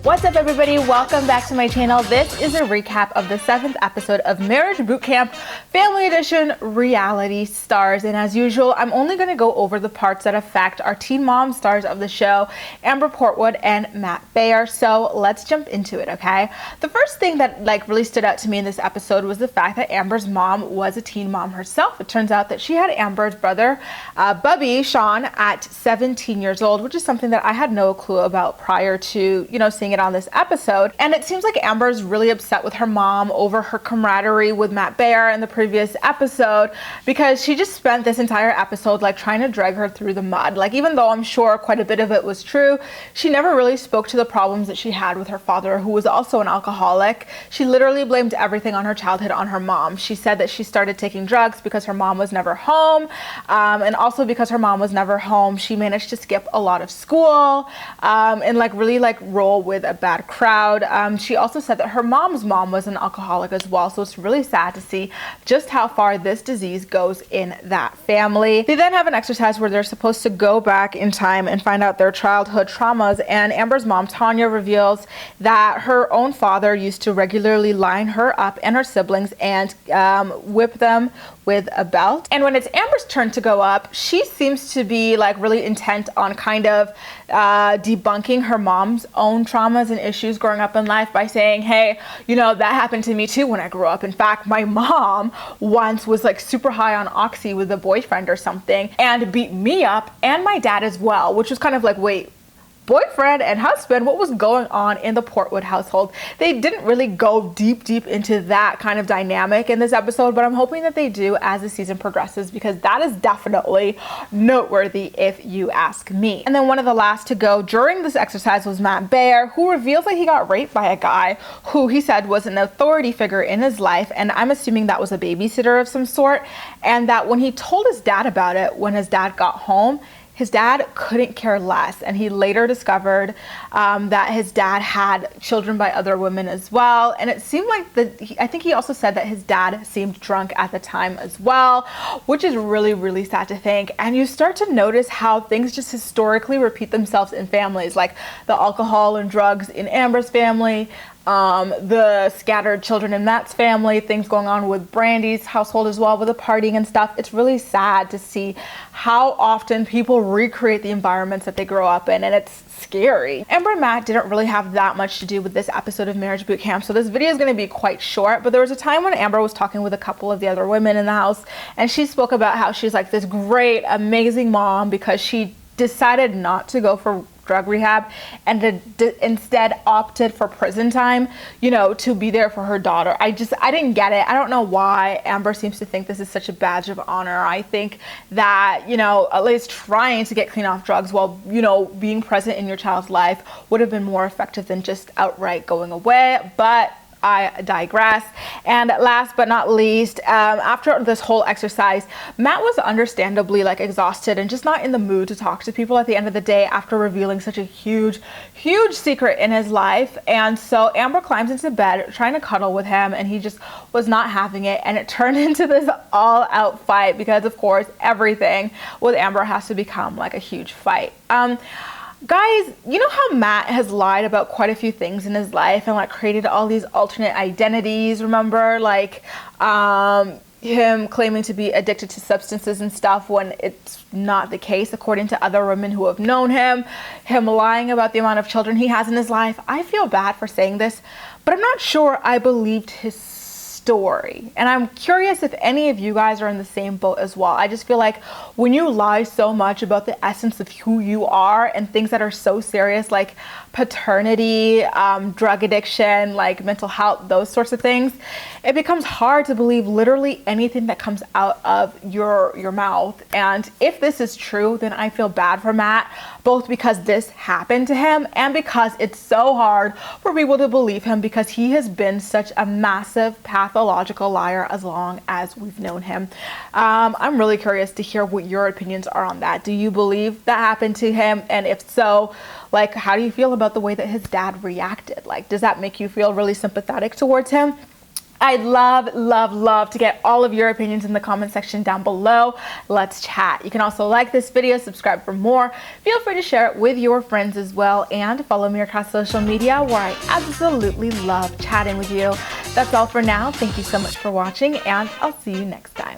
What's up, everybody? Welcome back to my channel. This is a recap of the 7th episode of Marriage Bootcamp Family Edition Reality Stars. And as usual, I'm only going to go over the parts that affect our teen mom stars of the show, Amber Portwood and Matt Baier. So let's jump into it, okay? The first thing that really stood out to me in this episode was the fact that Amber's mom was a teen mom herself. It turns out that she had Amber's brother, Bubby, Sean, at 17 years old, which is something that I had no clue about prior to, seeing it on this episode. And it seems like Amber's really upset with her mom over her camaraderie with Matt Baier in the previous episode, because she just spent this entire episode trying to drag her through the mud. Even though I'm sure quite a bit of it was true, she never really spoke to the problems that she had with her father, who was also an alcoholic. She literally blamed everything on her childhood on her mom. She said that she started taking drugs because her mom was never home, and also because her mom was never home, she managed to skip a lot of school, and really roll with a bad crowd. She also said that her mom's mom was an alcoholic as well, so it's really sad to see just how far this disease goes in that family. They then have an exercise where they're supposed to go back in time and find out their childhood traumas, and Amber's mom, Tanya, reveals that her own father used to regularly line her up and her siblings and whip them with a belt. And when it's Amber's turn to go up, she seems to be really intent on kind of debunking her mom's own traumas and issues growing up in life by saying, hey, that happened to me too when I grew up. In fact, my mom once was super high on oxy with a boyfriend or something and beat me up and my dad as well, which was kind of wait, boyfriend and husband, what was going on in the Portwood household? They didn't really go deep into that kind of dynamic in this episode, but I'm hoping that they do as the season progresses, because that is definitely noteworthy if you ask me. And then one of the last to go during this exercise was Matt Baier, who reveals that he got raped by a guy who he said was an authority figure in his life, and I'm assuming that was a babysitter of some sort, and that when he told his dad about it, when his dad got home, his dad couldn't care less, and he later discovered that his dad had children by other women as well. And it seemed I think he also said that his dad seemed drunk at the time as well, which is really, really sad to think. And you start to notice how things just historically repeat themselves in families, like the alcohol and drugs in Amber's family, the scattered children in Matt's family, things going on with Brandy's household as well with the partying and stuff. It's really sad to see how often people recreate the environments that they grow up in, and it's scary. Amber and Matt didn't really have that much to do with this episode of Marriage Bootcamp, so this video is going to be quite short, but there was a time when Amber was talking with a couple of the other women in the house, and she spoke about how she's this great, amazing mom because she decided not to go for drug rehab and instead opted for prison time, to be there for her daughter. I didn't get it. I don't know why Amber seems to think this is such a badge of honor. I think that, at least trying to get clean off drugs while, being present in your child's life would have been more effective than just outright going away. But I digress. And last but not least, after this whole exercise, Matt was understandably exhausted and just not in the mood to talk to people at the end of the day after revealing such a huge secret in his life. And so Amber climbs into bed trying to cuddle with him, and he just was not having it, and it turned into this all-out fight because, of course, everything with Amber has to become a huge fight. Guys, you know how Matt has lied about quite a few things in his life and created all these alternate identities, remember? Him claiming to be addicted to substances and stuff when it's not the case according to other women who have known him lying about the amount of children he has in his life. I feel bad for saying this, but I'm not sure I believed his story. And I'm curious if any of you guys are in the same boat as well. I just feel when you lie so much about the essence of who you are and things that are so serious, like paternity, drug addiction, mental health, those sorts of things, it becomes hard to believe literally anything that comes out of your mouth. And if this is true, then I feel bad for Matt, both because this happened to him and because it's so hard for people to believe him because he has been such a massive pathological liar as long as we've known him. I'm really curious to hear what your opinions are on that. Do you believe that happened to him? And if so, how do you feel about the way that his dad reacted? Does that make you feel really sympathetic towards him? I'd love to get all of your opinions in the comment section down below. Let's chat. You can also like this video, subscribe for more. Feel free to share it with your friends as well, and follow me across social media where I absolutely love chatting with you. That's all for now. Thank you so much for watching, and I'll see you next time.